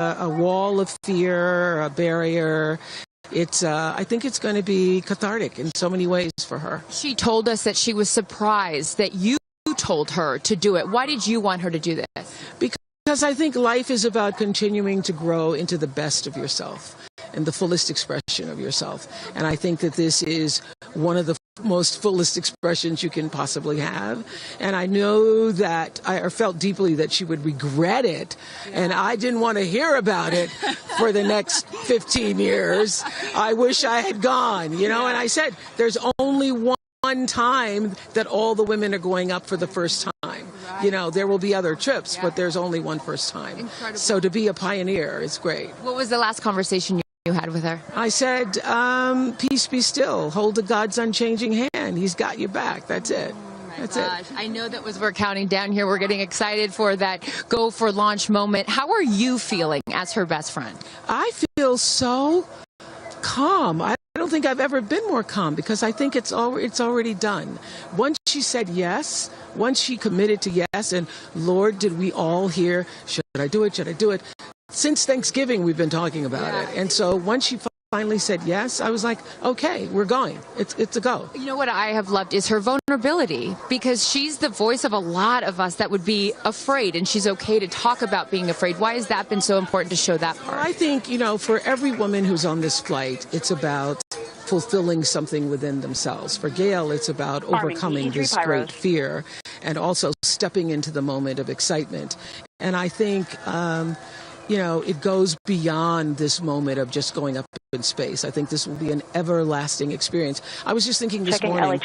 a wall of fear, a barrier. I think it's going to be cathartic in so many ways for her. She told us that she was surprised that you told her to do it. Why did you want her to do this? Because I think life is about continuing to grow into the best of yourself and the fullest expression of yourself. And I think that this is one of the most fullest expressions you can possibly have. And I know that I felt deeply that she would regret it. And I didn't want to hear about it for the next 15 years. I wish I had gone, and I said, there's only one time that all the women are going up for the first time. There will be other trips, but there's only one first time. Incredible. So to be a pioneer is great. What was the last conversation you had with her? I said, peace be still. Hold the God's unchanging hand. He's got your back. That's it. That's it. I know that we're counting down here. We're getting excited for that go for launch moment. How are you feeling as her best friend? I feel so calm. I don't think I've ever been more calm because I think it's already done. Once she said yes, once she committed to yes, and Lord, did we all hear, should I do it? Should I do it? Since Thanksgiving, we've been talking about it. And so once she finally said yes, I was like, okay, we're going. It's a go. You know what I have loved is her vulnerability, because she's the voice of a lot of us that would be afraid, and she's okay to talk about being afraid. Why has that been so important to show that part? I think, for every woman who's on this flight, it's about fulfilling something within themselves. For Gail, it's about overcoming this great fear and also stepping into the moment of excitement. And I think, it goes beyond this moment of just going up in space. I think this will be an everlasting experience. I was just thinking this morning,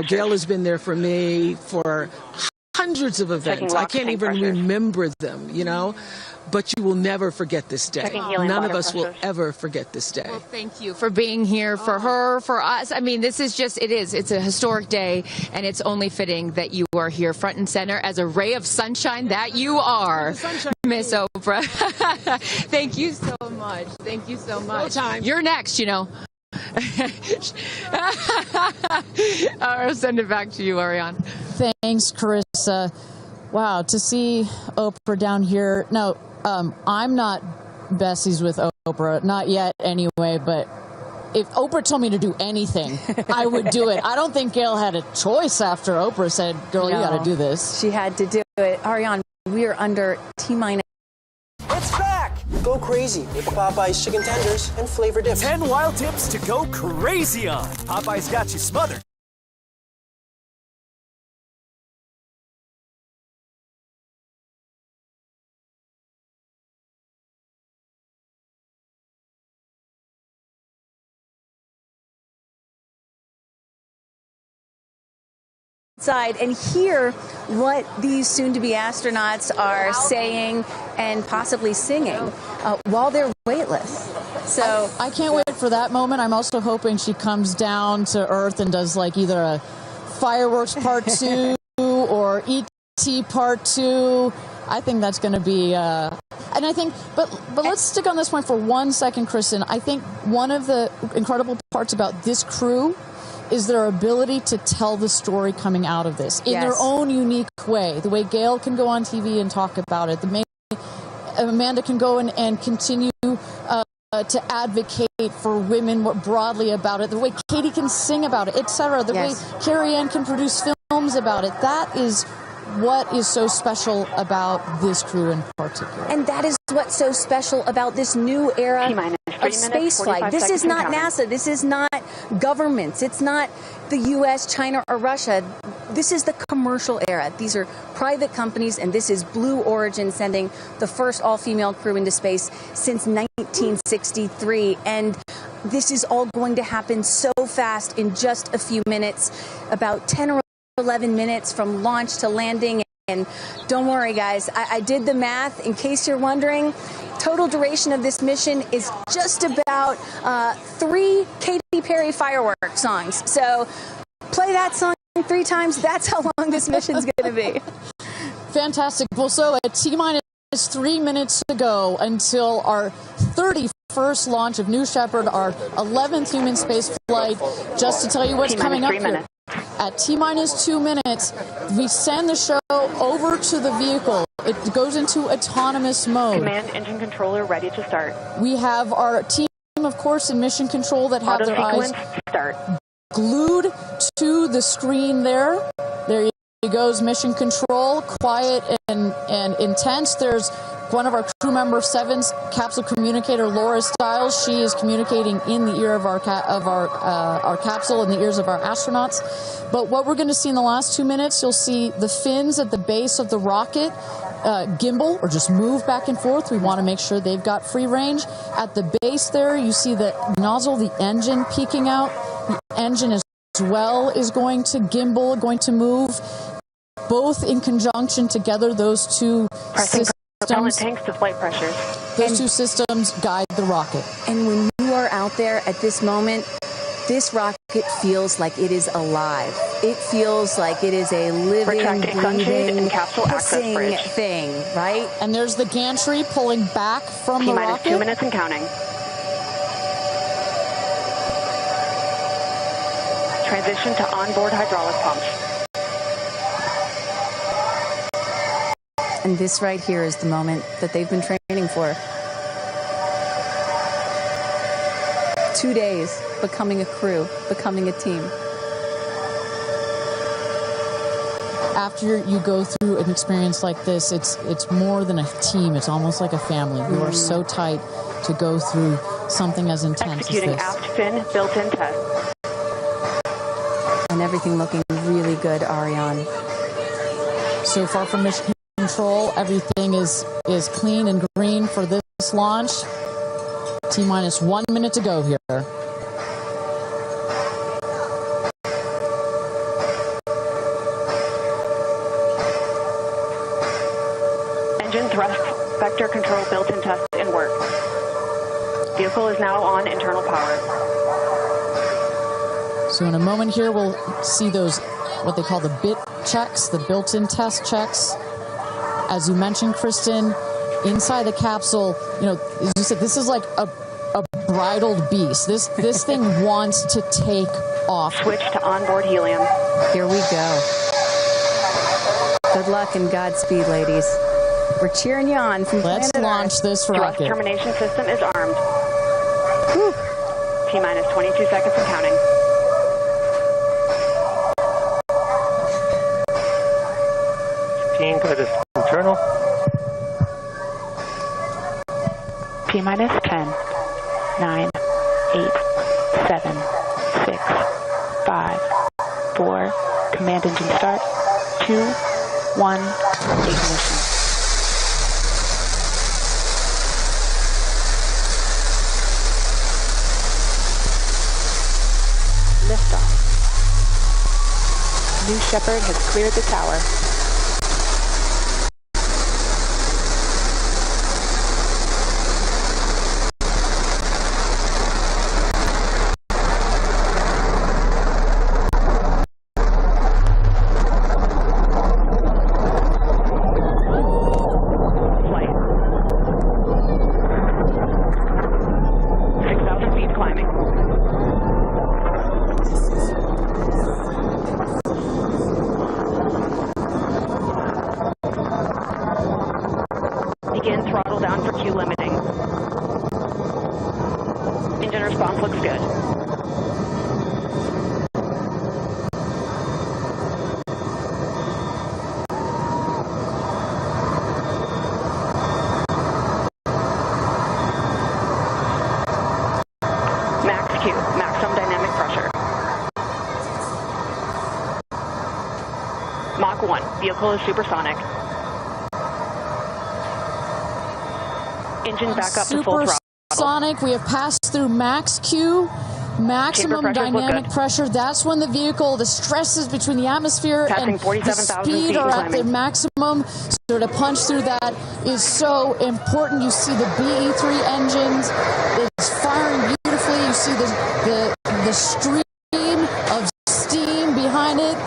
Gail has been there for me for hundreds of events. I can't even remember them, but you will never forget this day. None of us will ever forget this day. Well, thank you for being here, for her, for us. I mean, this is just, it's a historic day, and it's only fitting that you are here front and center as a ray of sunshine that you are, Miss Oprah. Thank you so much. Thank you so much. You're next, I'll send it back to you, Ariane. Thanks, Carissa. Wow, to see Oprah down here. No, I'm not besties with Oprah, not yet anyway, but if Oprah told me to do anything, I would do it. I don't think Gail had a choice after Oprah said, girl, you got to do this. She had to do it. Ariane, we are under T-minus. It's back! Go crazy with Popeye's chicken tenders and flavor dip. 10 wild tips to go crazy on. Popeye's got you smothered. Side and hear what these soon-to-be astronauts are saying and possibly singing while they're weightless. So I can't wait for that moment. I'm also hoping she comes down to Earth and does like either a fireworks part 2 or E.T. part 2. I think that's going to be, and I think, but let's stick on this point for 1 second, Kristen. I think one of the incredible parts about this crew is their ability to tell the story coming out of this in their own unique way. The way Gail can go on TV and talk about it, the way Amanda can go and continue to advocate for women more broadly about it, the way Katy can sing about it, etc., the way Carrie Ann can produce films about it. That is what is so special about this crew in particular. And that is what's so special about this new era of spaceflight. This is not NASA. This is not governments. It's not the U.S., China, or Russia. This is the commercial era. These are private companies, and this is Blue Origin sending the first all-female crew into space since 1963. And this is all going to happen so fast in just a few minutes, about 10 or 11 minutes from launch to landing. And don't worry, guys, I did the math. In case you're wondering, total duration of this mission is just about 3 Katy Perry fireworks songs. So play that song 3 times. That's how long this mission's going to be. Fantastic. Well, so at T-minus 3 minutes to go until our 31st launch of New Shepard, our 11th human space flight. Just to tell you what's coming up here. At T-minus 2 minutes, we send the show over to the vehicle. It goes into autonomous mode. Command engine controller ready to start. We have our team, of course, in mission control that have their eyes glued to the screen there. There he goes, mission control, quiet and intense. There's one of our crew member 7's capsule communicator, Laura Stiles. She is communicating in the ear of our capsule, in the ears of our astronauts. But what we're going to see in the last 2 minutes, you'll see the fins at the base of the rocket gimbal or just move back and forth. We want to make sure they've got free range. At the base there, you see the nozzle, the engine peeking out. The engine as well is going to gimbal, going to move. Both in conjunction together, those two systems. Propellant tanks to flight pressures. Those two systems guide the rocket. And when you are out there at this moment, this rocket feels like it is alive. It feels like it is a living, breathing, pulsing thing, right? And there's the gantry pulling back from the rocket. T-minus 2 minutes and counting. Transition to onboard hydraulic pumps. And this right here is the moment that they've been training for. 2 days, becoming a crew, becoming a team. After you go through an experience like this, it's more than a team. It's almost like a family. You are so tight to go through something as intense as this. Executing aft fin built-in test. And everything looking really good, Ariane. So far from mission control, everything is clean and green for this launch. T-minus 1 minute to go here. Engine thrust vector control built-in test in work. Vehicle is now on internal power. So in a moment here, we'll see those, what they call the bit checks, the built-in test checks. As you mentioned, Kristen, inside the capsule, you know, as you said, this is like a bridled beast. This thing wants to take off. Switch to onboard helium. Here we go. Good luck and Godspeed, ladies. We're cheering you on from Let's launch this rocket. Thrust termination system is armed. Whew. T-minus 22 seconds and counting. Go to internal. T-minus 10, 9, 8, 7, 6, 5, 4, command engine start, 2, 1, ignition. Liftoff. New Shepard has cleared the tower. Begin throttle down for Q limiting. Engine response looks good. Max Q, maximum dynamic pressure. Mach 1, vehicle is supersonic. Engine back up to full throttle. Supersonic, we have passed through max Q, maximum dynamic pressure. That's when the vehicle, the stresses between the atmosphere and the speed are at their maximum. So to punch through that is so important. You see the BE-3 engines, it's firing beautifully. You see the stream of steam behind it.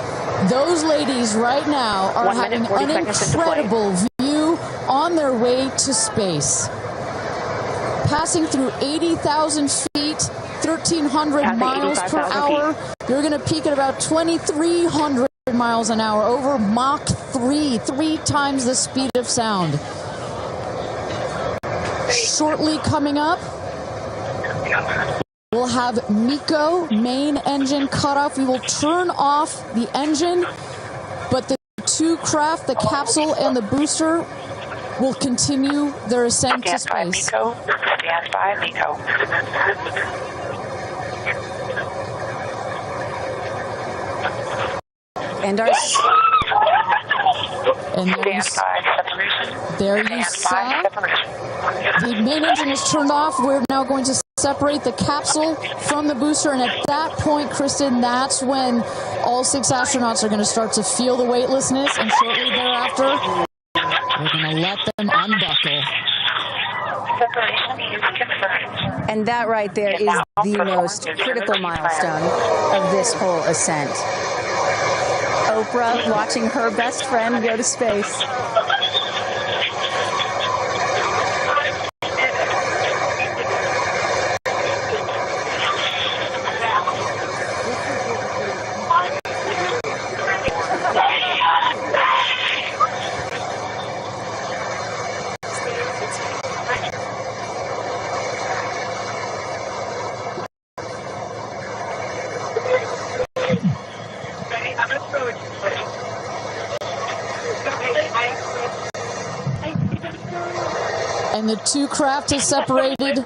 Those ladies right now are having an incredible view on their way to space. Passing through 80,000 feet, 1,300 miles per hour. You're going to peak at about 2,300 miles an hour over Mach 3, 3 times the speed of sound. Shortly coming up, we'll have MECO, main engine cutoff. We will turn off the engine, but the two craft, the capsule and the booster, will continue their ascent to space. Stand by, MECO. And our... And there you saw the main engine is turned off. We're now going to separate the capsule from the booster, and at that point, Kristen, that's when all 6 astronauts are going to start to feel the weightlessness, and shortly thereafter, we're going to let them unbuckle. And that right there is the most critical milestone of this whole ascent. Oprah watching her best friend go to space. And the two craft is separated.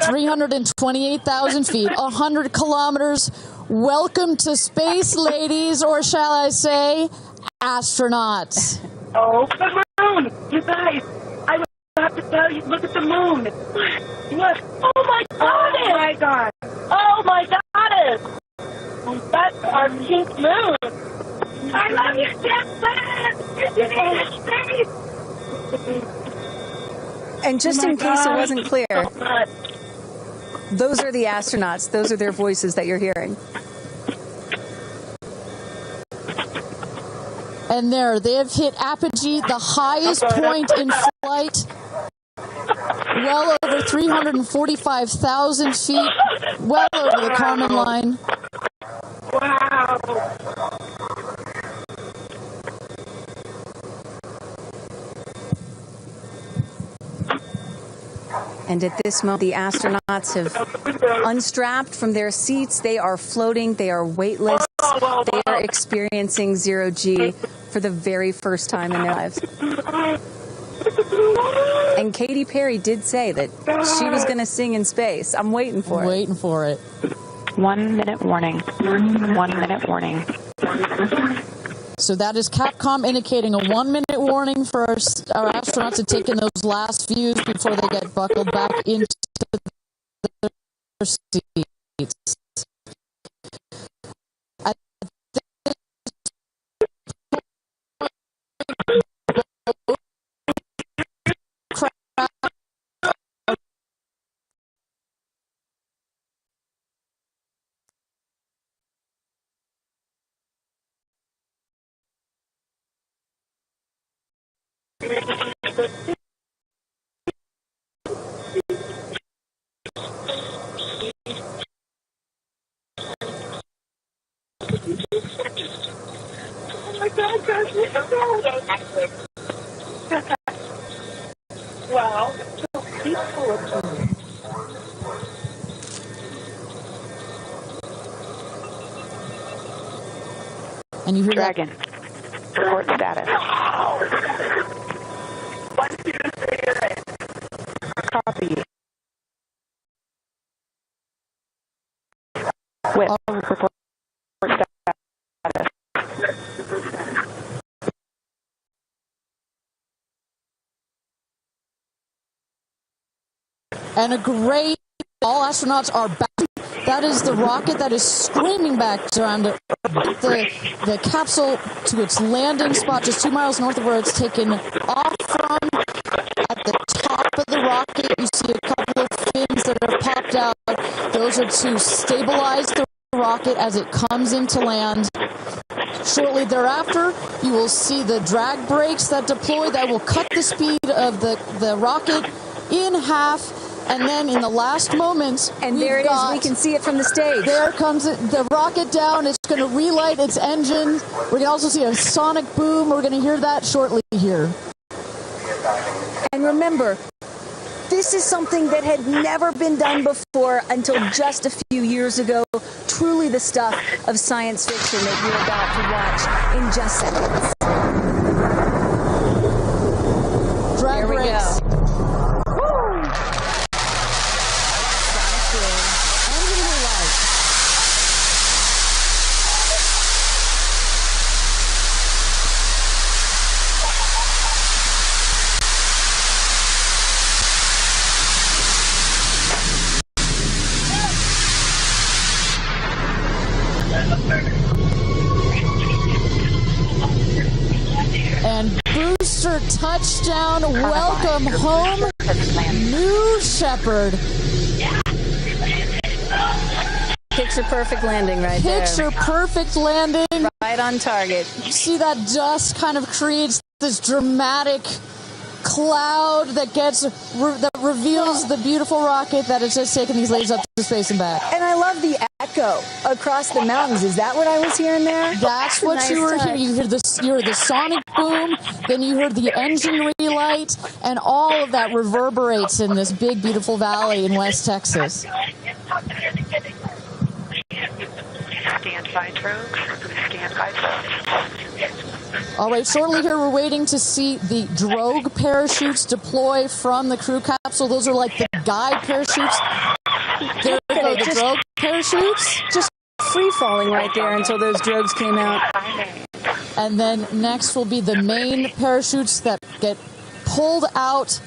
328,000 feet, 100 kilometers. Welcome to space, ladies, or shall I say, astronauts. Oh, the moon! You guys, I have to tell you, look at the moon. Look, oh my God! Oh my God! Oh my goddess! That's our pink moon. I love you, Jackson! And just in case it wasn't clear, those are the astronauts. Those are their voices that you're hearing. And there, they have hit apogee, the highest point in flight, well over 345,000 feet, well over the Kármán line. Wow! And at this moment, the astronauts have unstrapped from their seats. They are floating. They are weightless. They are experiencing zero-G for the very first time in their lives. And Katy Perry did say that she was going to sing in space. I'm waiting for it. Waiting for it. 1 minute warning. 1 minute warning. So that is Capcom indicating a 1 minute warning for our astronauts to take in those last views before they get buckled back into their seats. Wow. And you hear Dragon. Report status. Copy. With report status. And a great, all astronauts are back. That is the rocket that is screaming back around the capsule to its landing spot just 2 miles north of where it's taken off from. At the top of the rocket, you see a couple of fins that have popped out. Those are to stabilize the rocket as it comes into land. Shortly thereafter, you will see the drag brakes that deploy that will cut the speed of the rocket in half. And then in the last moments, and there it is. We can see it from the stage. There comes the rocket down. It's going to relight its engine. We're going to also see a sonic boom. We're going to hear that shortly here. And remember, this is something that had never been done before until just a few years ago. Truly the stuff of science fiction that you're about to watch in just seconds. Drag brakes. And booster touchdown, welcome home, New Shepard. Picture perfect landing right there. Picture perfect landing. Right on target. You see that dust kind of creates this dramatic cloud that reveals the beautiful rocket that has just taken these ladies up to space and back. And I love the echo across the mountains. Is that what I was hearing there? That's what you were hearing. You heard the sonic boom, then you heard the engine relight, and all of that reverberates in this big, beautiful valley in West Texas. Stand by drogue. Stand by drogue. All right, shortly here we're waiting to see the drogue parachutes deploy from the crew capsule. Those are like the guide parachutes. There we go, the drogue parachutes. Just free-falling right there until those drogues came out. And then next will be the main parachutes that get pulled out.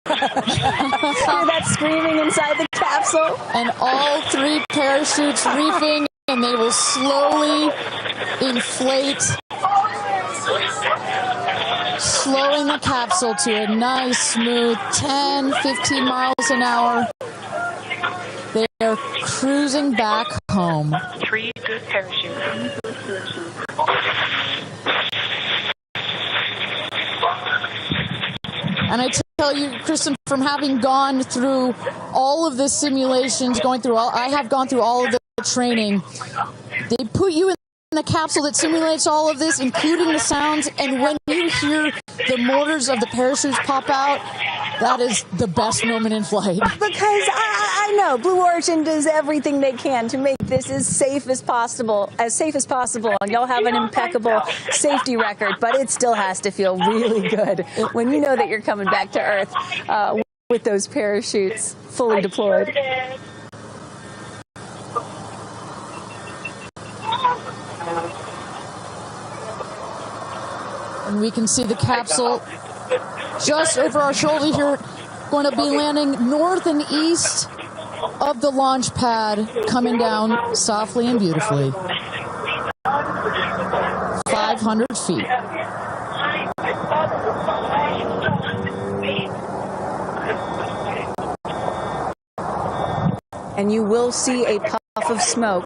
Hear that screaming inside the capsule? And all three parachutes reefing, and they will slowly inflate, slowing the capsule to a nice, smooth 10, 15 miles an hour. They are cruising back home. 3 good parachutes. And I tell you, Kristen, from having gone through all of the simulations, I have gone through all of the training. They put you in the capsule that simulates all of this, including the sounds, and when you hear the motors of the parachutes pop out, that is the best moment in flight. Because I know Blue Origin does everything they can to make this as safe as possible, and y'all have an impeccable safety record, but it still has to feel really good when you know that you're coming back to Earth with those parachutes fully deployed. And we can see the capsule just over our shoulder here, going to be landing north and east of the launch pad, coming down softly and beautifully. 500 feet. And you will see a puff of smoke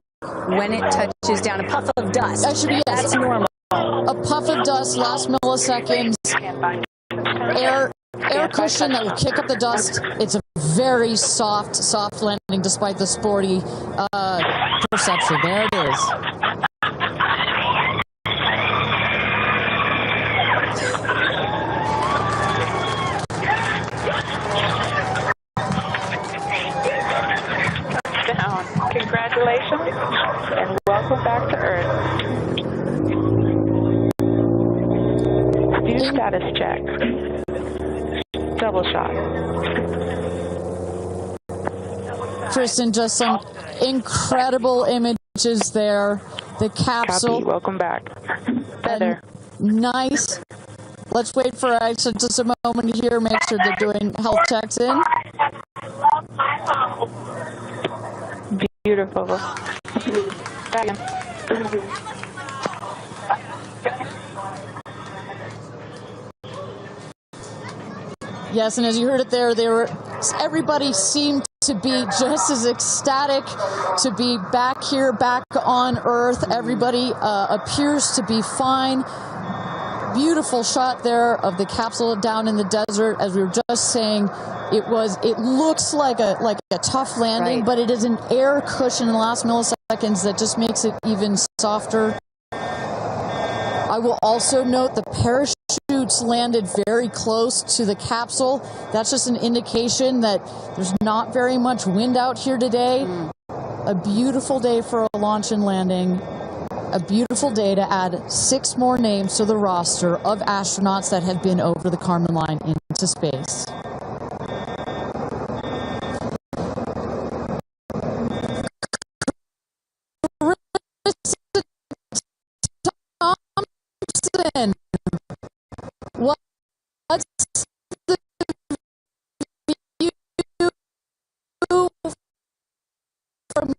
when it touches down, a puff of dust. That should be, yes. That's normal. A puff of dust, last milliseconds, air cushion that will kick up the dust. It's a very soft landing despite the sporty perception. There it is. Touchdown. Congratulations and welcome back to Earth. Status check. Double shot. Kristen, just some incredible images there. The capsule. Copy. Welcome back. Feather. Nice. Let's wait for just a moment here. Make sure they're doing health checks in. Beautiful. Yes, and as you heard it there, everybody seemed to to be just as ecstatic to be back here, back on Earth. Everybody appears to be fine. Beautiful shot there of the capsule down in the desert. As we were just saying, it looks like a tough landing, but it is an air cushion in the last milliseconds that just makes it even softer. I will also note the parachutes landed very close to the capsule. That's just an indication that there's not very much wind out here today. A beautiful day for a launch and landing. A beautiful day to add 6 more names to the roster of astronauts that have been over the Kármán line into space. Thompson, what's the view from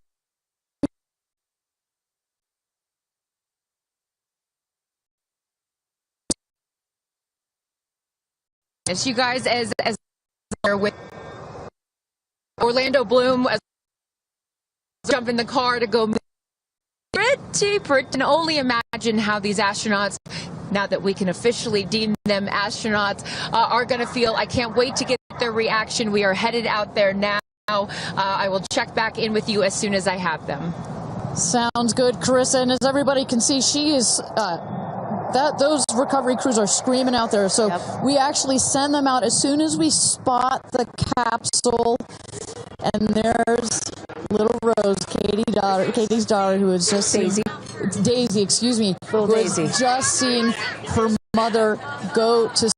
As you guys, as with Orlando Bloom, jump in the car to go. Pretty, and only imagine how these astronauts, now that we can officially deem them astronauts, are going to feel. I can't wait to get their reaction. We are headed out there now. I will check back in with you as soon as I have them. Sounds good, Carissa. And as everybody can see, she is. Those recovery crews are screaming out there. So we actually send them out as soon as we spot the capsule. And there's little Rose, Katy's daughter, who is just Daisy, excuse me, who has just seen her mother go to.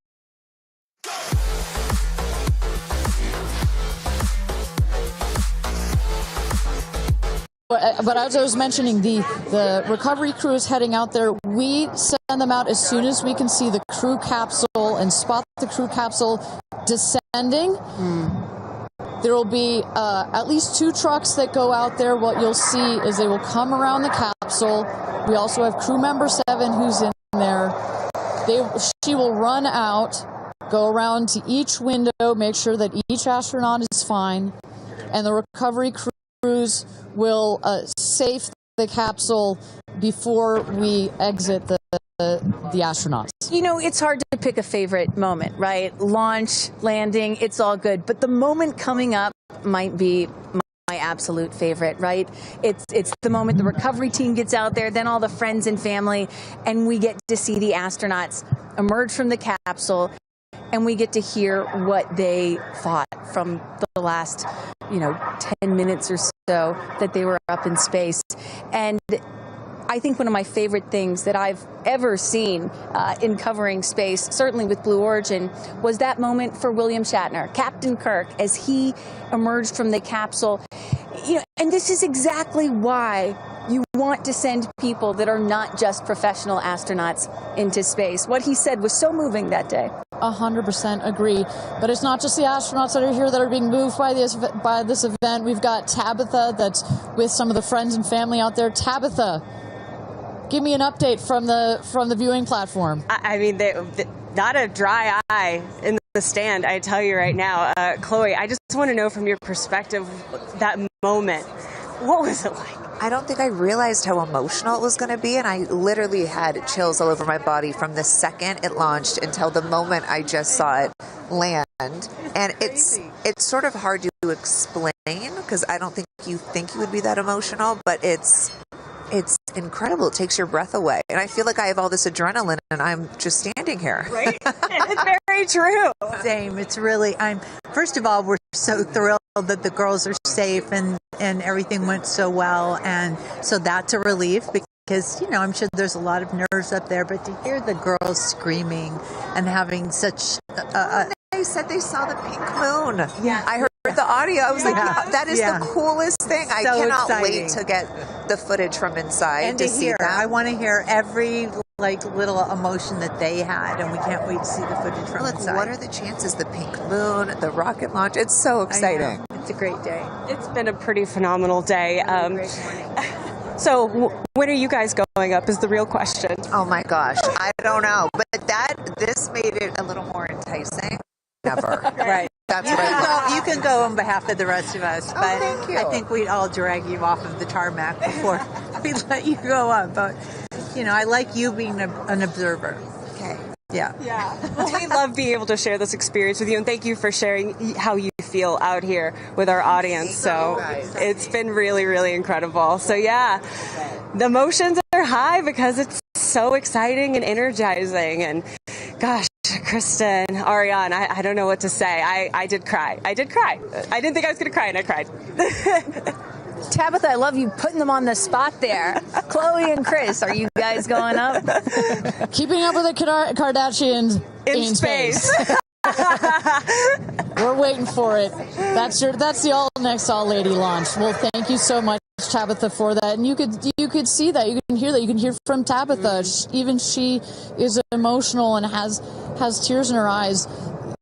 But as I was mentioning, the recovery crew is heading out there. We send them out as soon as we can see the crew capsule and spot the crew capsule descending. There will be at least 2 trucks that go out there. What you'll see is they will come around the capsule. We also have crew member 7 who's in there. She will run out, go around to each window, make sure that each astronaut is fine, and the recovery crews will safe the capsule before we exit the astronauts. You know, it's hard to pick a favorite moment, right? Launch, landing, it's all good. But the moment coming up might be my absolute favorite, right? It's the moment the recovery team gets out there, then all the friends and family, and we get to see the astronauts emerge from the capsule, and we get to hear what they thought from the last, 10 minutes or so that they were up in space. And I think one of my favorite things that I've ever seen in covering space, certainly with Blue Origin, was that moment for William Shatner, Captain Kirk, as he emerged from the capsule. And this is exactly why you want to send people that are not just professional astronauts into space. What he said was so moving that day. 100% agree. But it's not just the astronauts that are here that are being moved by this event. We've got Tabitha that's with some of the friends and family out there. Tabitha, give me an update from the viewing platform. I mean, not a dry eye in the stand, I tell you right now. Chloe, I just want to know from your perspective, that moment, what was it like? I don't think I realized how emotional it was going to be, and I literally had chills all over my body from the second it launched until the moment I just saw it land. And it's sort of hard to explain because I don't think you would be that emotional, but it's incredible. It takes your breath away. And I feel like I have all this adrenaline and I'm just standing here. Right? It's very true. Same. It's really, first of all, we're so thrilled that the girls are safe and everything went so well. And so that's a relief because, I'm sure there's a lot of nerves up there, but to hear the girls screaming and having such They said they saw the pink moon. Yeah. I heard the audio. I was like, that is the coolest thing. I cannot wait to get the footage from inside and to see hear. that. I want to hear every little emotion that they had, and we can't wait to see the footage from inside. What are the chances? The pink moon, the rocket launch. It's so exciting. It's a great day. It's been a pretty phenomenal day. So when are you guys going up is the real question. Oh my gosh, I don't know, but this made it a little more enticing. Never. Right. That's what I thought. You can go on behalf of the rest of us, but thank you. I think we'd all drag you off of the tarmac before we let you go up. But, I like you being an observer. Okay. Yeah. Well, we love being able to share this experience with you, and thank you for sharing how you feel out here with our audience. So it's been really, really incredible. So yeah, the emotions are high because it's so exciting and energizing. And gosh, Kristen, Ariane, I don't know what to say. I did cry. I didn't think I was going to cry, and I cried. Tabitha, I love you putting them on the spot there. Chloe and Chris, are you guys going up? Keeping up with the Kardashians in space. We're waiting for it. That's the next all lady launch. Well, thank you so much, Tabitha, for that. And you could see that, you can hear that, you can hear from Tabitha. Even she is emotional and has tears in her eyes.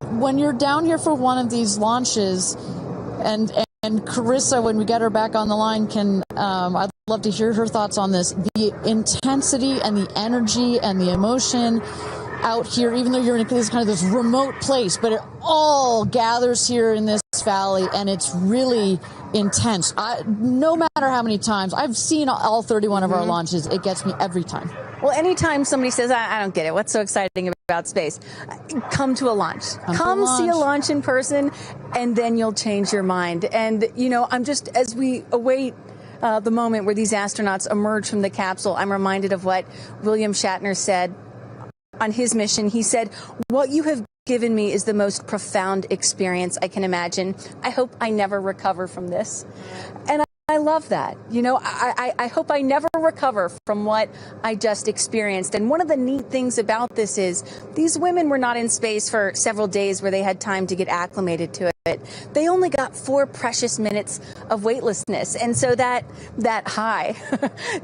When you're down here for one of these launches, and Carissa, when we get her back on the line, I'd love to hear her thoughts on this. The intensity and the energy and the emotion out here, even though you're in this remote place, but it all gathers here in this valley, and it's really intense. No matter how many times I've seen all 31 of our launches, it gets me every time. Well, anytime somebody says, I don't get it, what's so exciting about space? Come to a launch. Come see a launch in person, and then you'll change your mind. And, I'm just, as we await the moment where these astronauts emerge from the capsule, I'm reminded of what William Shatner said on his mission. He said, "What you have given me is the most profound experience I can imagine. I hope I never recover from this." And I love that. I hope I never recover from what I just experienced. And one of the neat things about this is these women were not in space for several days where they had time to get acclimated to it. They only got 4 precious minutes of weightlessness. And so that high,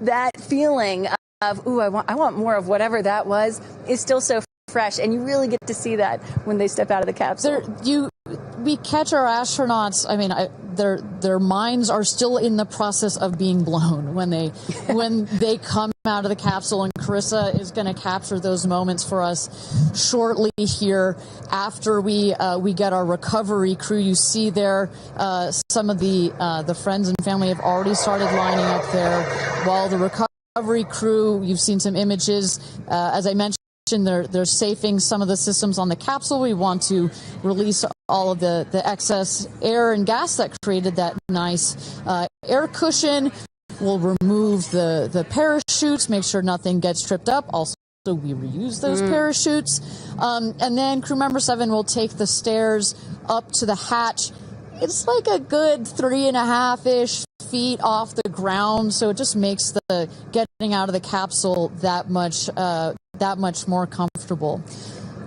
that feeling of, ooh, I want more of whatever that was, is still so fresh. And you really get to see that when they step out of the capsule. We catch our astronauts. I mean, their minds are still in the process of being blown when they come out of the capsule. And Carissa is going to capture those moments for us shortly here after we get our recovery crew. You see there some of the friends and family have already started lining up there, while the recovery crew, you've seen some images, as I mentioned. They're safing some of the systems on the capsule. We want to release all of the excess air and gas that created that nice air cushion. We'll remove the parachutes, make sure nothing gets tripped up. Also, we reuse those parachutes. And then crew member 7 will take the stairs up to the hatch. It's like a good 3.5-ish feet off the ground, so it just makes the getting out of the capsule that much more comfortable.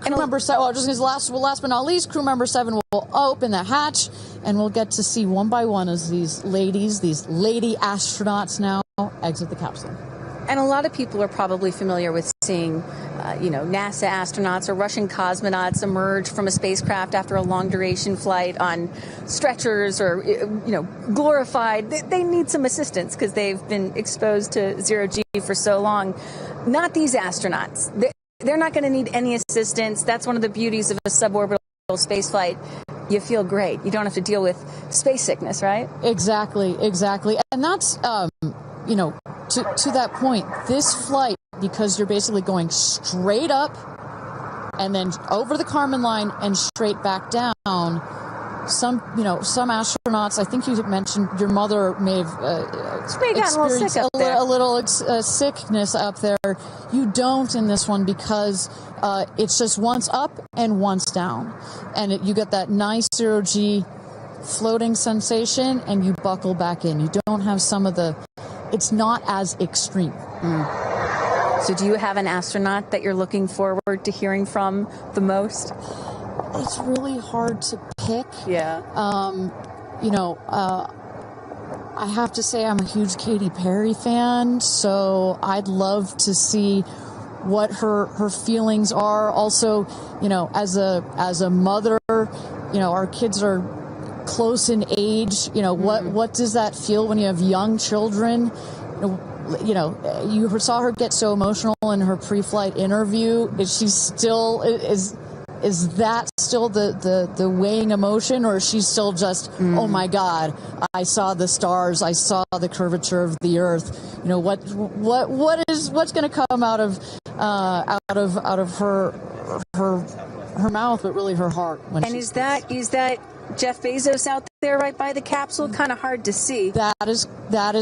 Crew member 7, last but not least, crew member 7 will open the hatch, and we'll get to see one by one as these lady astronauts now exit the capsule. And a lot of people are probably familiar with seeing, NASA astronauts or Russian cosmonauts emerge from a spacecraft after a long-duration flight on stretchers or, glorified. They need some assistance because they've been exposed to zero-G for so long. Not these astronauts. They're not going to need any assistance. That's one of the beauties of a suborbital spaceflight. You feel great. You don't have to deal with space sickness, right? Exactly. And that's, to that point, this flight, because you're basically going straight up and then over the Kármán line and straight back down. Some astronauts, I think you mentioned your mother may have experienced a little sickness up there. You don't in this one because it's just once up and once down. And you get that nice zero-G floating sensation and you buckle back in. You don't have it's not as extreme. So do you have an astronaut that you're looking forward to hearing from the most? It's really hard to pick. Yeah. I have to say I'm a huge Katy Perry fan, so I'd love to see what her feelings are. Also, as a mother, our kids are close in age. What does that feel when you have young children? You saw her get so emotional in her pre-flight interview. She still is is that still the weighing emotion, or is she still just, oh my God, I saw the stars, I saw the curvature of the earth? You know, what's going to come out of her mouth, but really her heart? And is that Jeff Bezos out there right by the capsule? Kind of hard to see. That is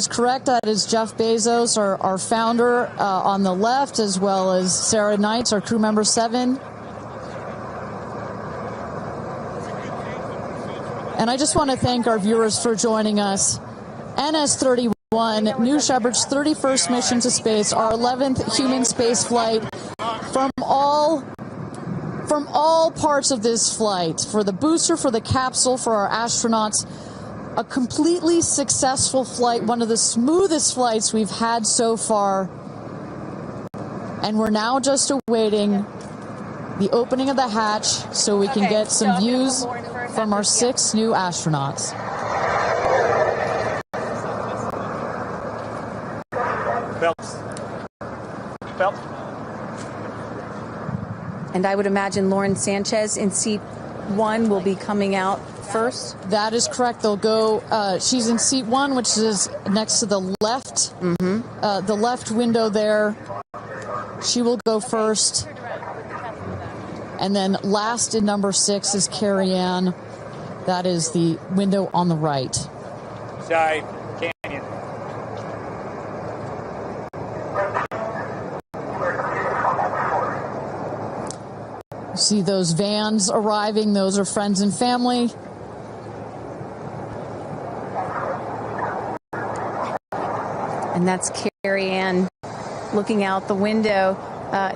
correct. That is Jeff Bezos, our founder, on the left, as well as Sarah Knights, our crew member 7. And I just want to thank our viewers for joining us. NS-31, New Shepard's 31st mission to space, our 11th human space flight. From all parts of this flight, for the booster, for the capsule, for our astronauts, a completely successful flight, one of the smoothest flights we've had so far. And we're now just awaiting the opening of the hatch so we can get some views from our 6 new astronauts. Phelps. And I would imagine Lauren Sanchez in seat 1 will be coming out first. That is correct. They'll go. She's in seat 1, which is next to the left. The left window there. She will go first. And then last in number 6 is Carrie Ann. That is the window on the right. Side canyon. See those vans arriving. Those are friends and family. And that's Carrie Ann looking out the window,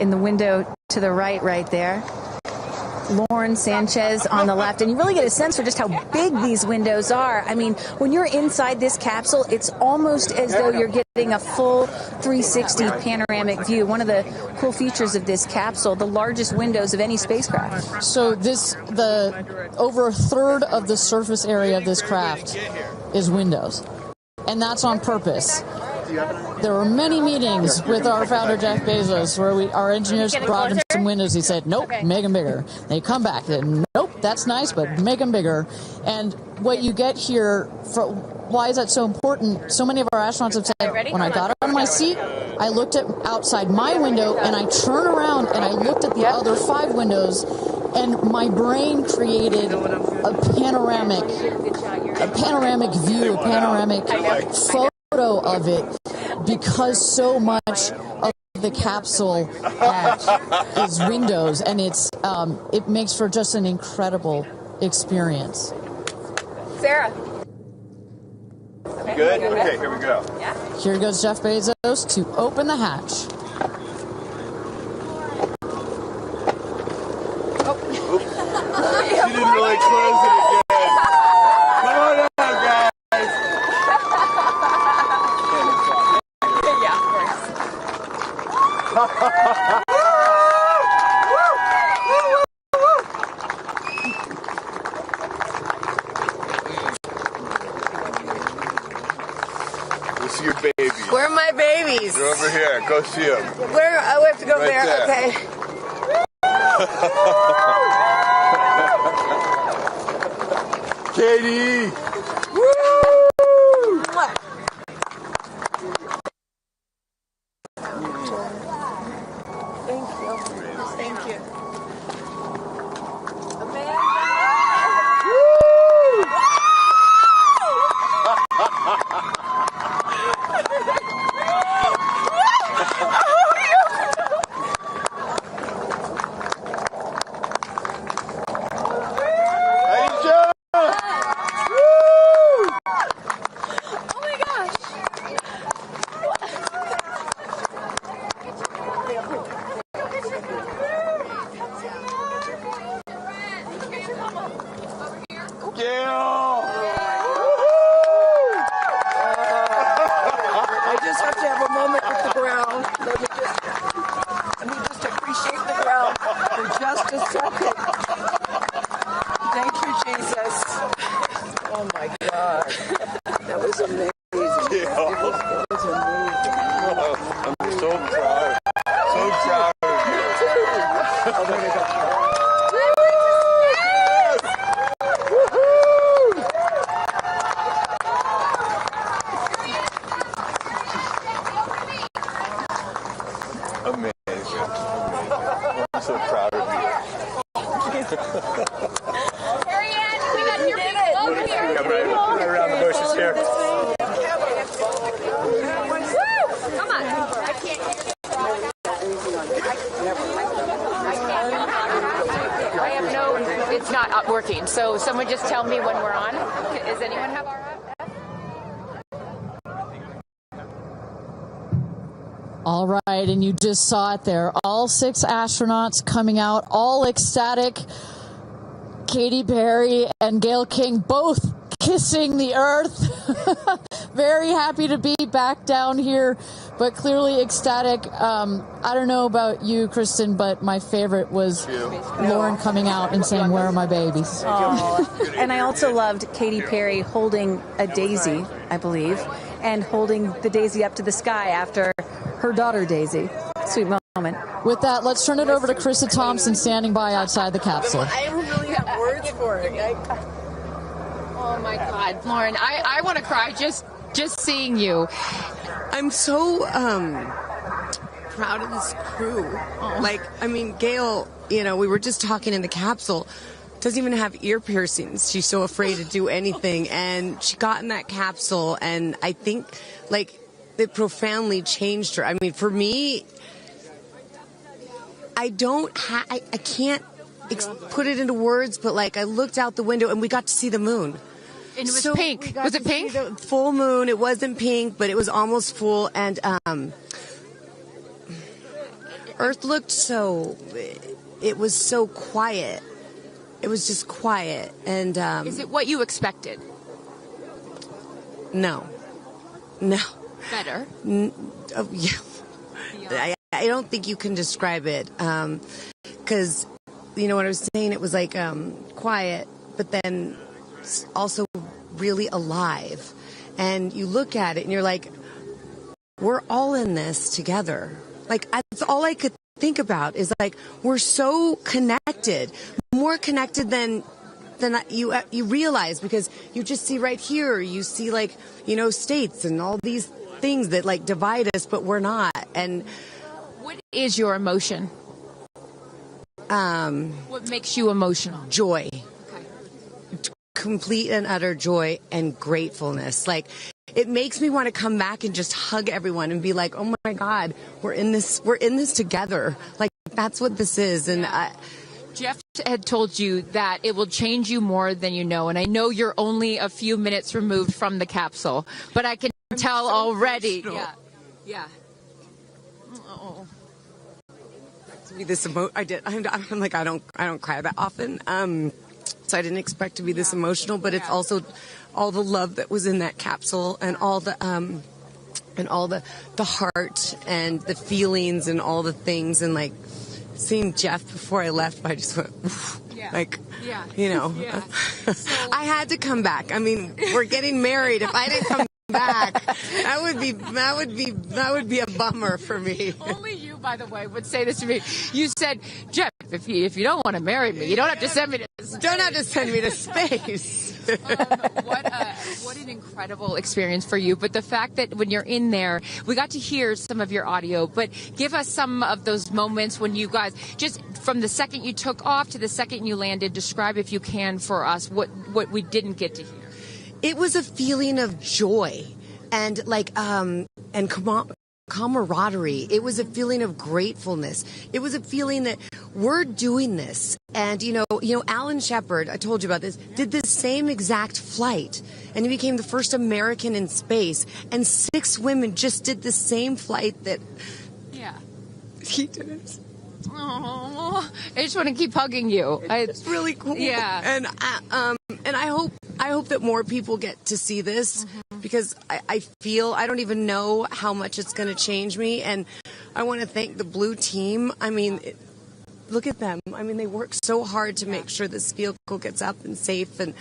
in the window to the right there. Lauren Sanchez on the left. And you really get a sense for just how big these windows are. I mean, when you're inside this capsule, it's almost as though you're getting a full 360 panoramic view. One of the cool features of this capsule, the largest windows of any spacecraft. So over a third of the surface area of this craft is windows. And that's on purpose. There were many meetings with our founder, Jeff Bezos, where our engineers brought him some windows. He said, nope, make them bigger. They come back. They said, nope, that's nice, but make them bigger. And what you get here, why is that so important? So many of our astronauts have said, when I got out of my seat, I looked at outside my window, and I turned around, and I looked at the other 5 windows, and my brain created a panoramic view, a panoramic photo of it, because so much of the capsule is windows, and it makes for just an incredible experience. Sarah. Good? Okay, here we go. Yeah. Here goes Jeff Bezos to open the hatch. She didn't really close it again. Come on out, guys. Yeah, of course. See your babies. Where are my babies? They're over here. Go see them. Where? Oh, we have to go Right there. there. Okay. Katie! Woo! Thank you. Thank you. Amanda! I just have to have a moment with the ground. Let me just appreciate the ground for just a second. Thank you, Jesus. Oh my God. That was amazing. Yeah. That was amazing. I'm so proud. So proud of you. Me too. Oh my God. so proud of you. We got your feet over here. Come right around the bushes here. Woo! Come on. I can't I have no, it's not working. So someone just tell me when we're on. Does anyone have our All right, and you just saw it there. All 6 astronauts coming out, all ecstatic. Katy Perry and Gayle King both kissing the earth. Very happy to be back down here, but clearly ecstatic. I don't know about you, Kristen, but my favorite was Lauren coming out and saying, "Where are my babies?" Oh. And I also loved Katy Perry holding a daisy, I believe, and holding the daisy up to the sky after her daughter Daisy. Sweet moment. With that, let's turn it over to Krista Thompson standing by outside the capsule. I don't really have words for it. Oh my God, Lauren, I want to cry just seeing you. I'm so proud of this crew. Like, I mean, Gayle, you know, we were just talking in the capsule, doesn't even have ear piercings. She's so afraid to do anything. And she got in that capsule, and I think, like, it profoundly changed her. I mean, for me, I can't put it into words, but like I looked out the window and we got to see the moon. And it was pink. Was it pink? The full moon. It wasn't pink, but it was almost full. And Earth looked so. It was so quiet. It was just quiet. And is it what you expected? No. Better. Yeah. I don't think you can describe it, because you know what I was saying. It was like quiet, but then also really alive. And you look at it and you're like, we're all in this together. Like, that's all I could think about is like, we're so connected, more connected than you realize, because you just see right here, you see like, you know, states and all these things that like divide us, but we're not. And what is your emotion? What makes you emotional? Joy. Complete and utter joy and gratefulness. Like, it makes me want to come back and just hug everyone and be like, oh my God, we're in this together. Like, that's what this is. And Jeff had told you that it will change you more than you know. And I know you're only a few minutes removed from the capsule, but I can tell so already. Emotional. Yeah. Oh. To be this I'm like, I don't cry that often. So I didn't expect to be this emotional, but it's also all the love that was in that capsule, and all the heart and the feelings and all the things, and like seeing Jeff before I left, I just went, you know, I had to come back. I mean, we're getting married. If I didn't come back, that would be a bummer for me. Only you, by the way, would say this to me. You said, Jeff, if you don't want to marry me, you don't have to send me to space. Don't have to send me to space. What an incredible experience for you. But the fact that when you're in there, we got to hear some of your audio, but give us some of those moments when you guys, just from the second you took off to the second you landed, describe, if you can, for us what we didn't get to hear. It was a feeling of joy and like and camaraderie. It was a feeling of gratefulness. It was a feeling that we're doing this. And you know, Alan Shepard, I told you about this, did the same exact flight, and he became the first American in space. And 6 women just did the same flight that he did it. Oh, I just want to keep hugging you. It's really cool. Yeah. And I hope that more people get to see this, because I feel, I don't even know how much it's going to change me. And I want to thank the Blue team. I mean, look at them. I mean, they work so hard to make sure this vehicle gets up and safe. And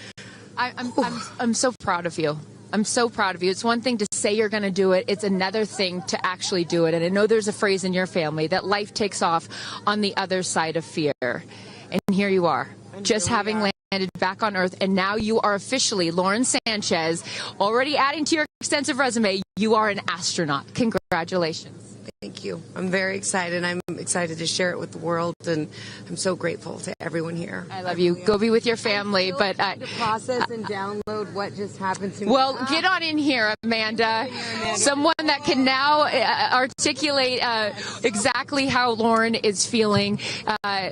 I'm so proud of you. I'm so proud of you. It's one thing to say you're going to do it. It's another thing to actually do it. And I know there's a phrase in your family that life takes off on the other side of fear. And here you are, just having landed back on Earth. And now you are officially, Lauren Sanchez, already adding to your extensive resume, you are an astronaut. Congratulations. Thank you. I'm very excited. I'm excited to share it with the world, and I'm so grateful to everyone here. I love you. Go be with your family. But to process and download what just happened to me. Well, get on in here, Amanda. Someone that can now articulate exactly how Lauren is feeling.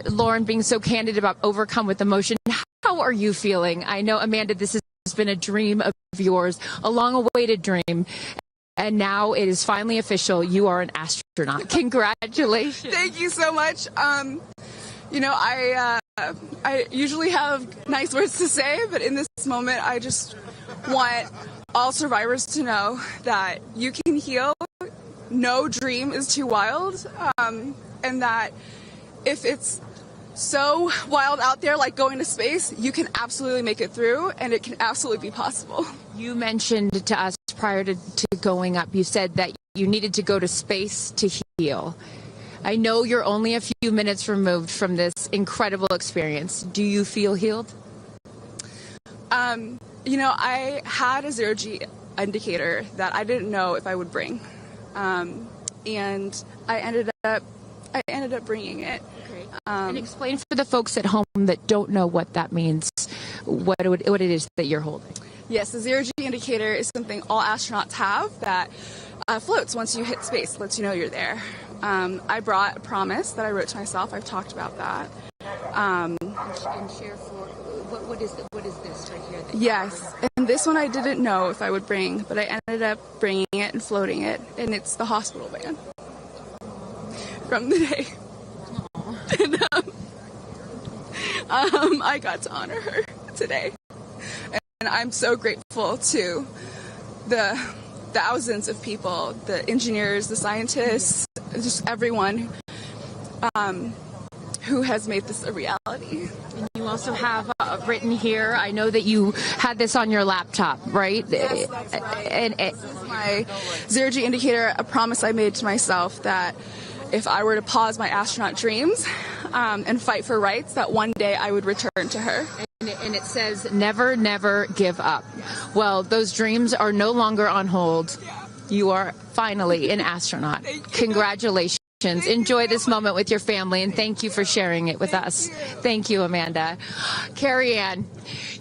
Lauren being so candid about overcome with emotion. How are you feeling? I know, Amanda, this has been a dream of yours, a long-awaited dream. And now it is finally official. You are an astronaut. Congratulations. Thank you so much. You know, I usually have nice words to say, but in this moment, I just want all survivors to know that you can heal. No dream is too wild. And that if it's so wild out there, like going to space, you can absolutely make it through, and it can absolutely be possible. You mentioned to us prior to going up, you said that you needed to go to space to heal. I know you're only a few minutes removed from this incredible experience. Do you feel healed? You know, I had a zero-G indicator that I didn't know if I would bring. And I ended up bringing it. And explain for the folks at home that don't know what that means, what it is that you're holding. Yes, the zero-G indicator is something all astronauts have that floats once you hit space, lets you know you're there. I brought a promise that I wrote to myself. I've talked about that. And share for what is this right here? Yes, and this one I didn't know if I would bring, but I ended up bringing it and floating it, and it's the hospital band from the day. And I got to honor her today. And I'm so grateful to the thousands of people, the engineers, the scientists, just everyone who has made this a reality. And you also have written here, I know that you had this on your laptop, right? Yes, this is my zero-G indicator, a promise I made to myself that if I were to pause my astronaut dreams and fight for rights, that one day I would return to her. And it says, never, never give up. Well, those dreams are no longer on hold. You are finally an astronaut. Congratulations. Enjoy this moment with your family, and thank you for sharing it with us. Thank you, Amanda. Carrie Ann,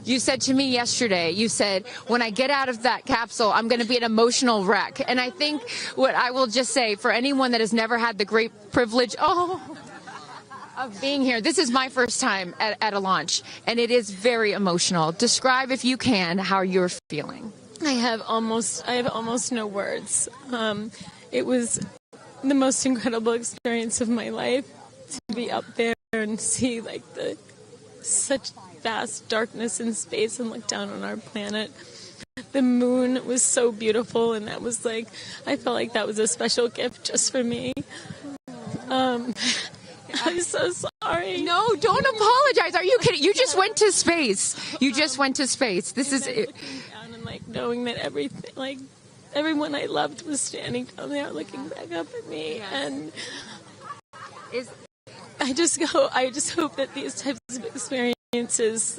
you said to me yesterday, you said, when I get out of that capsule, I'm going to be an emotional wreck. And I think what I will just say, for anyone that has never had the great privilege of being here, this is my first time at a launch, and it is very emotional. Describe, if you can, how you're feeling. I have almost no words. It was the most incredible experience of my life to be up there and see like such vast darkness in space and look down on our planet. The moon was so beautiful, and that was like, I felt like that was a special gift just for me. I'm so sorry. No, don't apologize. Are you kidding? You just went to space. You just went to space. This is it. Down and like knowing that everything, like everyone I loved was standing down there looking back up at me. Yes. And I just hope that these types of experiences,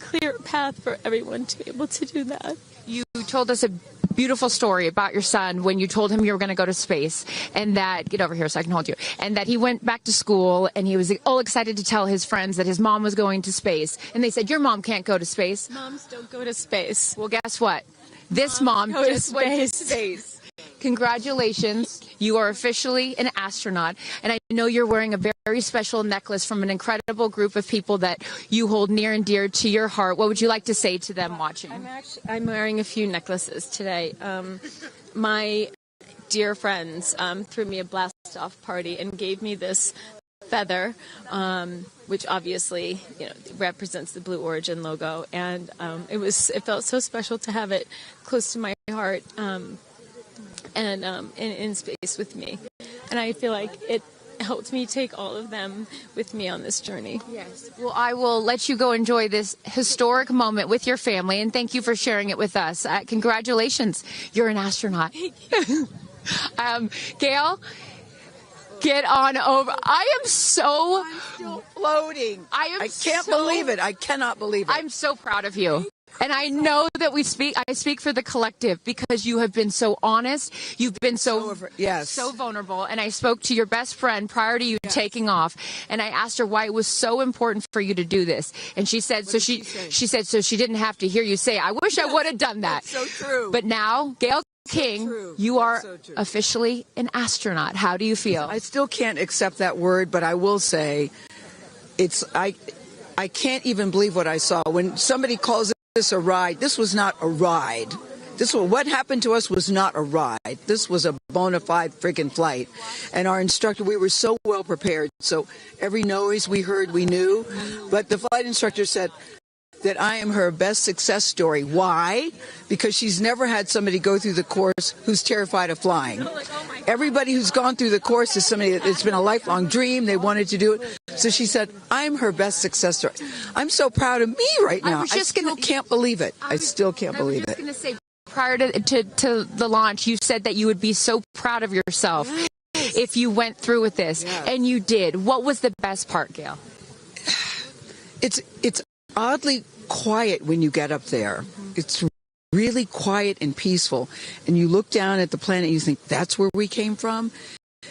clear a path for everyone to be able to do that. You told us a beautiful story about your son when you told him you were going to go to space, and that, get over here so I can hold you, and that he went back to school and he was all excited to tell his friends that his mom was going to space, and they said, your mom can't go to space. Moms don't go to space. Well, guess what? This mom just went to space. Congratulations. You are officially an astronaut. And I know you're wearing a very special necklace from an incredible group of people that you hold near and dear to your heart. What would you like to say to them watching? I'm wearing a few necklaces today. My dear friends threw me a blast-off party and gave me this feather, which obviously represents the Blue Origin logo, and it felt so special to have it close to my heart and in space with me, and I feel like it helped me take all of them with me on this journey. Yes. Well, I will let you go enjoy this historic moment with your family, and thank you for sharing it with us. Congratulations, you're an astronaut. Gail, get on over. I'm still floating. I can't believe it. I cannot believe it. I'm so proud of you. And I know that I speak for the collective because you have been so honest. You've been so vulnerable. And I spoke to your best friend prior to you taking off. And I asked her why it was so important for you to do this. And she said, she said, so she didn't have to hear you say, I wish I would have done that. That's so true. But now, Gayle King, you are officially an astronaut. How do you feel? I still can't accept that word, but I will say I can't even believe what I saw. When somebody calls this a ride, this was not a ride. What happened to us was not a ride. This was a bona fide freaking flight. And our instructor, we were so well prepared. So every noise we heard, we knew. But the flight instructor said that I am her best success story. Why? Because she's never had somebody go through the course who's terrified of flying. Everybody who's gone through the course is somebody that it's been a lifelong dream. They wanted to do it. So she said, I'm her best success story. I'm so proud of me right now. I still can't believe it. I still can't believe it. I was just going to say, prior to the launch, you said that you would be so proud of yourself if you went through with this. And you did. What was the best part, Gayle? It's oddly quiet when you get up there. It's really quiet and peaceful. And you look down at the planet and you think, that's where we came from?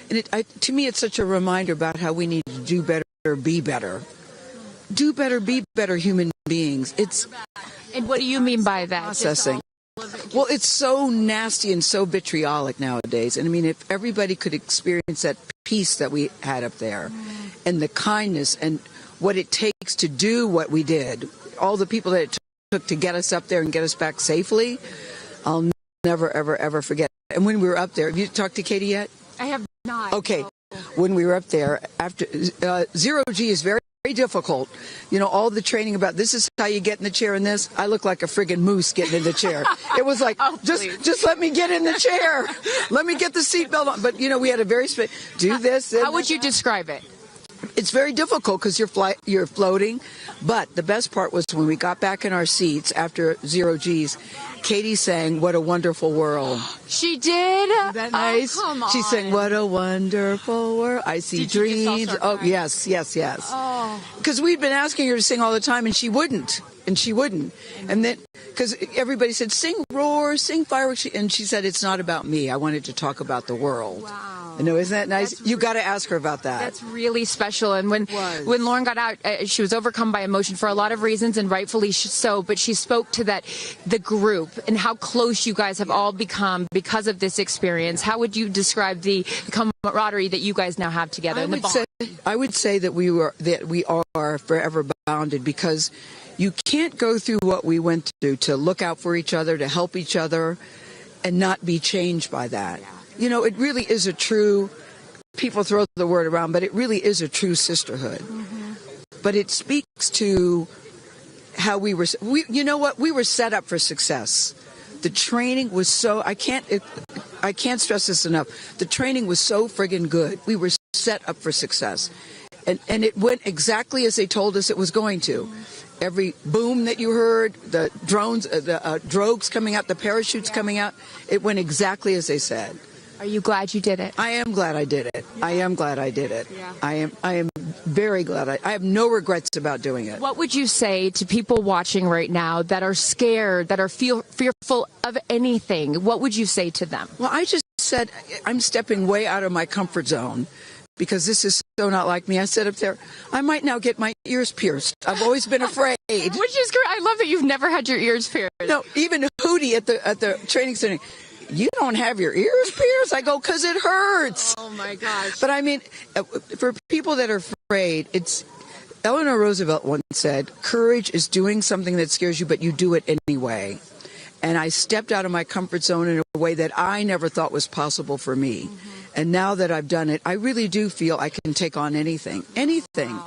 And to me, it's such a reminder about how we need to do better, be better. Do better, be better human beings. And what do you mean by that? Processing. Well, it's so nasty and so vitriolic nowadays. And I mean, if everybody could experience that peace that we had up there and the kindness and what it takes to do what we did, all the people that it took to get us up there and get us back safely, I'll never, ever, ever forget. And when we were up there, have you talked to Katy yet? I have not. Okay. When we were up there, after zero G is very, very difficult. You know, all the training about this is how you get in the chair and this. I look like a friggin' moose getting in the chair. It was like, just let me get in the chair. Let me get the seatbelt on. But, you know, we had a very do this. How would you describe it? It's very difficult because you're floating. But the best part was when we got back in our seats after zero G's, Katy sang "What a Wonderful World." She did? Nice. Oh, come on. She sang "What a Wonderful World." I see dreams. Oh, yes. Oh. Because we'd been asking her to sing all the time, and she wouldn't. And then, because everybody said, sing Roar, sing Fireworks. And she said, it's not about me. I wanted to talk about the world. Wow. I know, isn't that nice? You got to ask her about that. That's really special. And when Lauren got out, she was overcome by emotion for a lot of reasons, and rightfully so. But she spoke to the group and how close you guys have all become because of this experience. How would you describe the camaraderie that you guys now have together? I would say that we are forever bonded, because you can't go through what we went through to look out for each other, to help each other, and not be changed by that. You know, it really is a true, people throw the word around, but it really is a true sisterhood. But it speaks to how we were set up for success. The training was so, I can't stress this enough. The training was so friggin' good. We were set up for success. And it went exactly as they told us it was going to. Every boom that you heard, the drones, the drogues coming out, the parachutes coming out, it went exactly as they said. Are you glad you did it? I am glad I did it. I am glad I did it. Yeah. I am very glad. I have no regrets about doing it. What would you say to people watching right now that are scared, that are fearful of anything? What would you say to them? Well, I just said I'm stepping way out of my comfort zone, because this is so not like me. I said up there, I might now get my ears pierced. I've always been afraid. Which is great. I love that you've never had your ears pierced. No, even Hootie at the training center, you don't have your ears pierced? I go, because it hurts. Oh, my gosh. But I mean, for people that are afraid, Eleanor Roosevelt once said, courage is doing something that scares you, but you do it anyway. And I stepped out of my comfort zone in a way that I never thought was possible for me. And now that I've done it, I really do feel I can take on anything. Anything.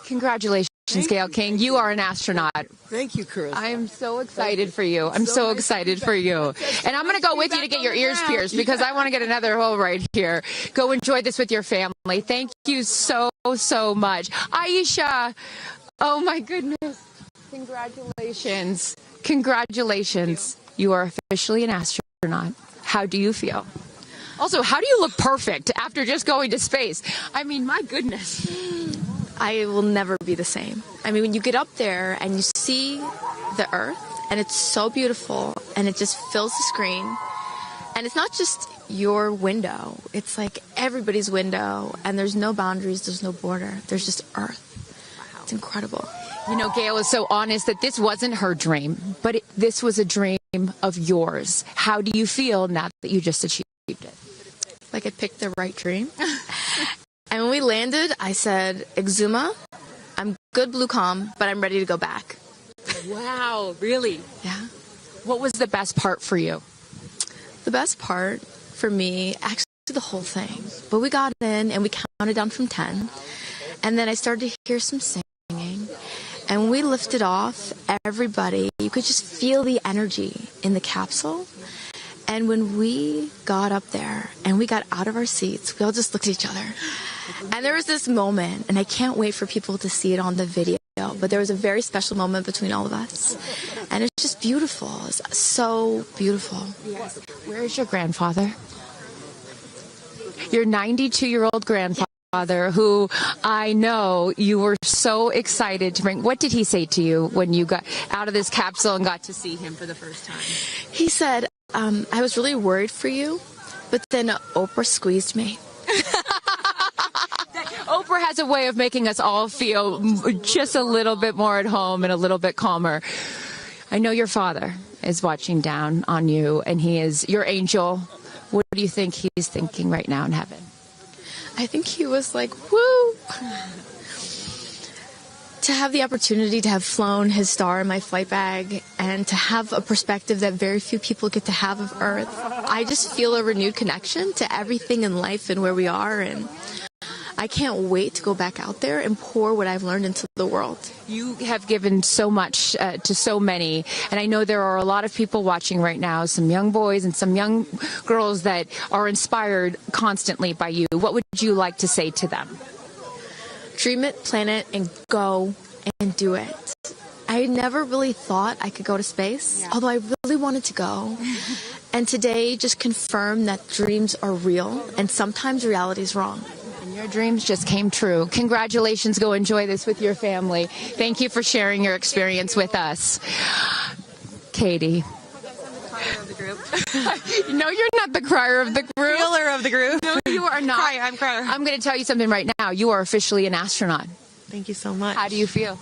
Congratulations, Gayle King. You are an astronaut. Thank you, Chris. I am so excited for you. I'm so excited for you. And I'm going to go with you to get your ears pierced, because I want to get another hole right here. Go enjoy this with your family. Thank you so, so much. Aisha, oh my goodness. Congratulations. Congratulations. You are officially an astronaut. How do you feel? Also, how do you look perfect after just going to space? I mean, my goodness. I will never be the same. I mean, when you get up there and you see the Earth, and it's so beautiful, and it just fills the screen. And it's not just your window. It's like everybody's window, and there's no boundaries, there's no border. There's just Earth. Wow. It's incredible. You know, Gail is so honest that this wasn't her dream, but this was a dream of yours. How do you feel now that you just achieved it? Like I picked the right dream. And when we landed, I said, Exuma, I'm good, Blue Calm, but I'm ready to go back. Wow, really? Yeah. What was the best part for you? The best part for me, actually the whole thing. But we got in and we counted down from 10. And then I started to hear some singing. And when we lifted off, everybody, you could just feel the energy in the capsule. And when we got up there and we got out of our seats, we all just looked at each other. And there was this moment, and I can't wait for people to see it on the video, but there was a very special moment between all of us. And it's just beautiful. It's so beautiful. Yes. Where is your grandfather? Your 92-year-old grandfather. Who I know you were so excited to bring. What did he say to you when you got out of this capsule and got to see him for the first time? He said, I was really worried for you, but then Oprah squeezed me. Oprah has a way of making us all feel just a little bit more at home and a little bit calmer. I know your father is watching down on you, and he is your angel. What do you think he's thinking right now in heaven? I think he was like, woo! To have the opportunity to have flown his star in my flight bag and to have a perspective that very few people get to have of Earth, I just feel a renewed connection to everything in life and where we are, and I can't wait to go back out there and pour what I've learned into the world. You have given so much to so many, and I know there are a lot of people watching right now, some young boys and some young girls that are inspired constantly by you. What would you like to say to them? Dream it, plan it, and go and do it. I never really thought I could go to space, although I really wanted to go. And today just confirmed that dreams are real, and sometimes reality is wrong. Your dreams just came true. Congratulations. Go enjoy this with your family. Thank you for sharing your experience with us. Katy. No, you're not the crier of the group. Feeler of the group. No, you are not. I'm crier. I'm going to tell you something right now. You are officially an astronaut. Thank you so much. How do you feel?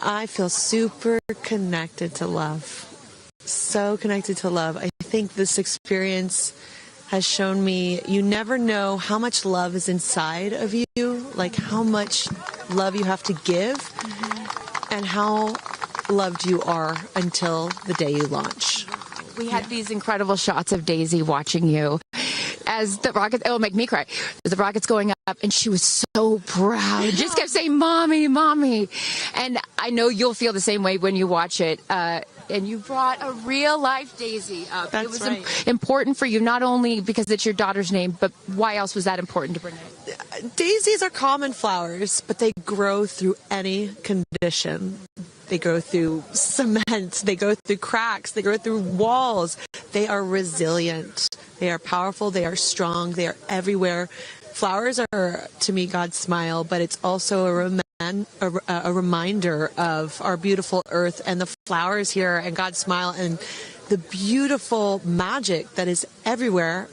I feel super connected to love. So connected to love. I think this experience has shown me you never know how much love is inside of you, like how much love you have to give, and how loved you are until the day you launch. We had these incredible shots of Daisy watching you as the rocket, it'll make me cry, as the rocket's going up, and she was so proud. Just kept saying, Mommy, Mommy. And I know you'll feel the same way when you watch it. And you brought a real-life Daisy up. That's it was right. important for you, not only because it's your daughter's name, but why else was that important to bring it? Daisies are common flowers, but they grow through any condition. They grow through cement. They go through cracks. They grow through walls. They are resilient. They are powerful. They are strong. They are everywhere. Flowers are, to me, God's smile, but it's also a reminder of our beautiful earth and the flowers here and God's smile and the beautiful magic that is everywhere,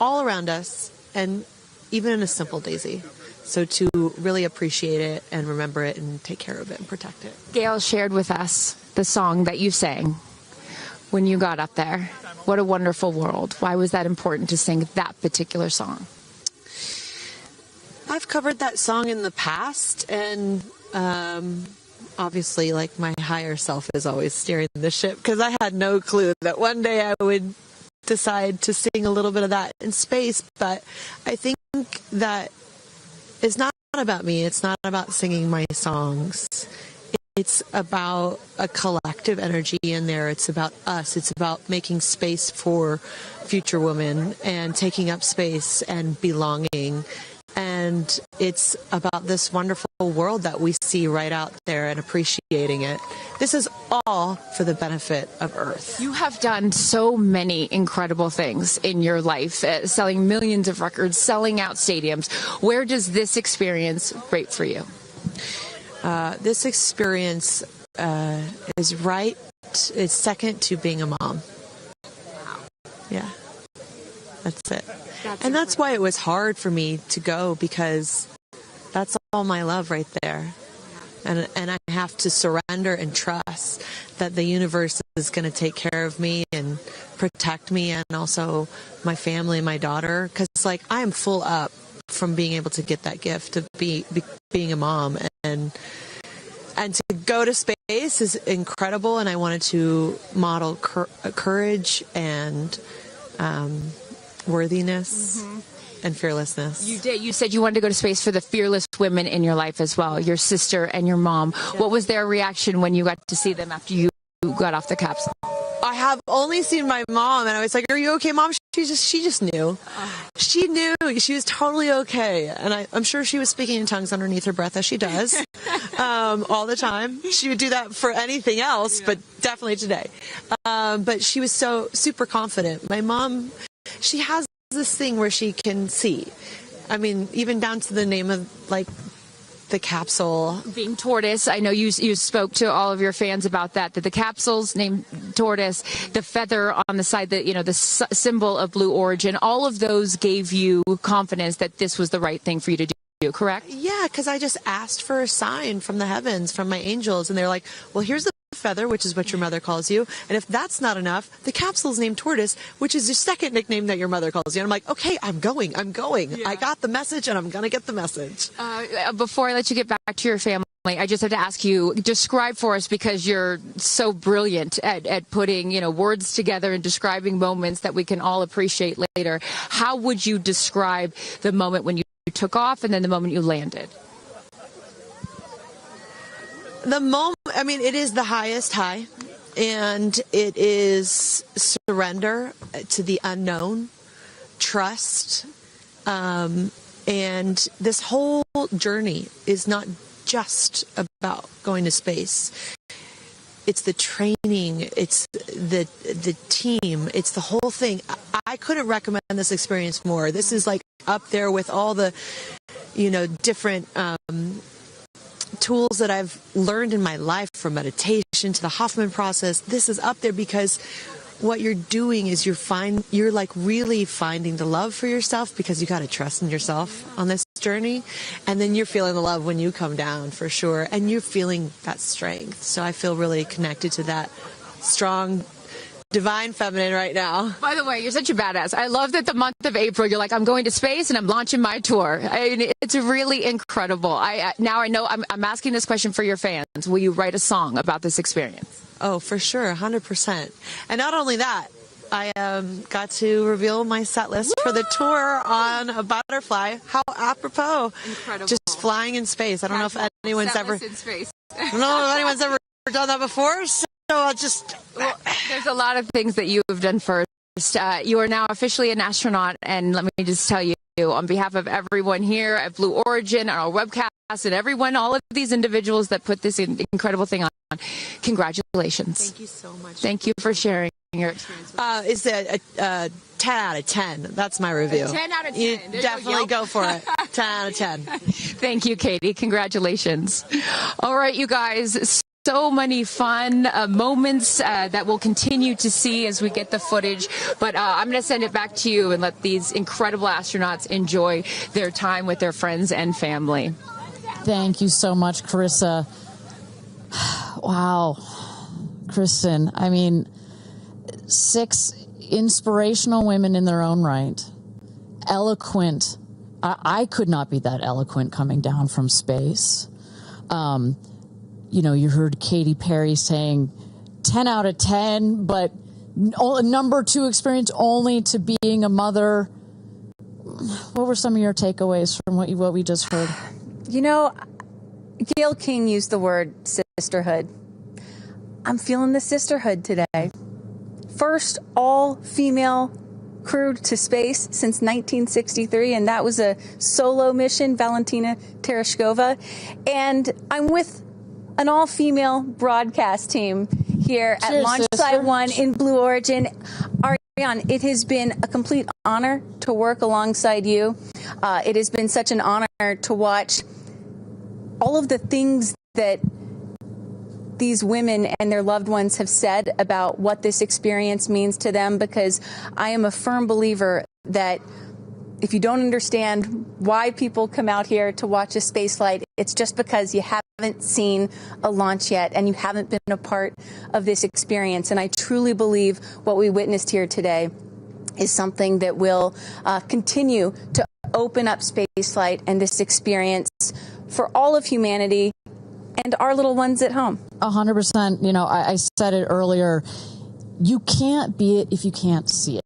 all around us, and even in a simple daisy. So to really appreciate it and remember it and take care of it and protect it. Gail shared with us the song that you sang when you got up there. What a wonderful world. Why was that important to sing that particular song? I've covered that song in the past, and obviously, like, my higher self is always steering the ship, because I had no clue that one day I would decide to sing a little bit of that in space. But I think that it's not about me. It's not about singing my songs. It's about a collective energy in there. It's about us. It's about making space for future women and taking up space and belonging. And it's about this wonderful world that we see right out there and appreciating it. This is all for the benefit of Earth. You have done so many incredible things in your life, selling millions of records, selling out stadiums. Where does this experience rate for you? This experience right. It's second to being a mom. Yeah, that's it. That's why it was hard for me to go, because that's all my love right there. And I have to surrender and trust that the universe is going to take care of me and protect me, and also my family and my daughter. Because, like, I am full up from being able to get that gift of being a mom. And to go to space is incredible, and I wanted to model courage and worthiness. Mm-hmm. And fearlessness. You did. You said you wanted to go to space for the fearless women in your life as well, your sister and your mom. Yeah. What was their reaction when you got to see them after you got off the capsule? I have only seen my mom, and I was like, "Are you okay, Mom?" She just knew. She knew. She was totally okay, and I'm sure she was speaking in tongues underneath her breath, as she does all the time. She would do that for anything else, but definitely today. But she was so super confident. My mom, she has this thing where she can see. I mean, even down to the name of, like, the capsule being tortoise. I know you spoke to all of your fans about that the capsule's named tortoise, the feather on the side, the symbol of Blue Origin, all of those gave you confidence that this was the right thing for you to do, correct? Yeah, because I just asked for a sign from the heavens, from my angels, and they're like, well, here's the feather, which is what your mother calls you, and if that's not enough, the capsule's named Tortoise, which is your second nickname that your mother calls you. And I'm like, okay, I'm going. Yeah. I got the message, and I'm gonna get the message. Before I let you get back to your family, I just have to ask you, describe for us, because you're so brilliant at putting words together and describing moments that we can all appreciate later. How would you describe the moment when you took off and then the moment you landed? The moment, I mean, it is the highest high, and it is surrender to the unknown, trust, and this whole journey is not just about going to space. It's the training, it's the team, it's the whole thing. I couldn't recommend this experience more. This is like up there with all the, different tools that I've learned in my life, from meditation to the Hoffman process. This is up there because what you're doing is you're like really finding the love for yourself, because you got to trust in yourself on this journey, and then you're feeling the love when you come down, for sure, and you're feeling that strength. So I feel really connected to that strong divine feminine right now. By the way, you're such a badass. I love that the month of April, you're like, I'm going to space and I'm launching my tour. It's really incredible. Now I know I'm asking this question for your fans. Will you write a song about this experience? Oh, for sure, 100%. And not only that, I got to reveal my set list for the tour on a butterfly. How apropos. Incredible. Just flying in space. I don't know if anyone's ever... in space. I don't know if anyone's ever done that before, so I'll just... Well, there's a lot of things that you have done first. You are now officially an astronaut, and let me just tell you, on behalf of everyone here at Blue Origin, our webcast, and all of these individuals that put this incredible thing on, congratulations. Thank you so much. Thank you for sharing your experience with us. It's a 10 out of 10. That's my review. A 10 out of 10. You definitely go for it. 10 out of 10. Thank you, Katy. Congratulations. All right, you guys. So many fun moments that we'll continue to see as we get the footage. But I'm going to send it back to you and let these incredible astronauts enjoy their time with their friends and family. Thank you so much, Carissa. Wow. Kristen, I mean, 6 inspirational women in their own right. Eloquent. I could not be that eloquent coming down from space. You heard Katy Perry saying 10 out of 10, but number 2 experience only to being a mother. What were some of your takeaways from what we just heard? Gail King used the word sisterhood. I'm feeling the sisterhood today. First all-female crew to space since 1963, and that was a solo mission, Valentina Tereshkova. And I'm with an all-female broadcast team here at Launch Site 1 in Blue Origin. Ariane, it has been a complete honor to work alongside you. It has been such an honor to watch all of the things that these women and their loved ones have said about what this experience means to them, because I am a firm believer that if you don't understand why people come out here to watch a space flight, it's just because you haven't seen a launch yet and you haven't been a part of this experience. And I truly believe what we witnessed here today is something that will continue to open up space flight and this experience for all of humanity and our little ones at home. 100%. You know, I said it earlier. You can't be it if you can't see